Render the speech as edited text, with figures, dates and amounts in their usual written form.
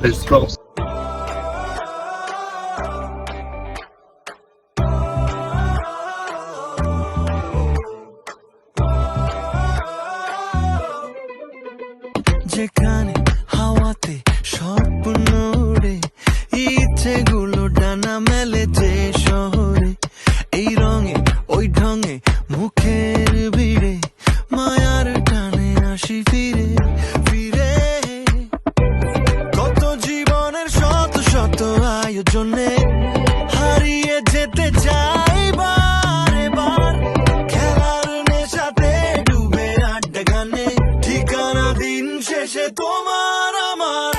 Let's go. যেখানে হাওয়াতে স্বপ্ন ওড়ে, ইচ্ছেগুলো ডানা মেলে যে শহরে, এই রঙে ওই ঢঙে মুখের ভিড়ে, মায়ার টানে আসি ফিরে ফিরে। কত জীবনের শত শত আয়োজনে হারিয়ে যেতে চাই বারে বার, খেলার নেশাতে ডুবে আড্ডা গানে, ঠিকানা দিন শেষে তোমার আমার।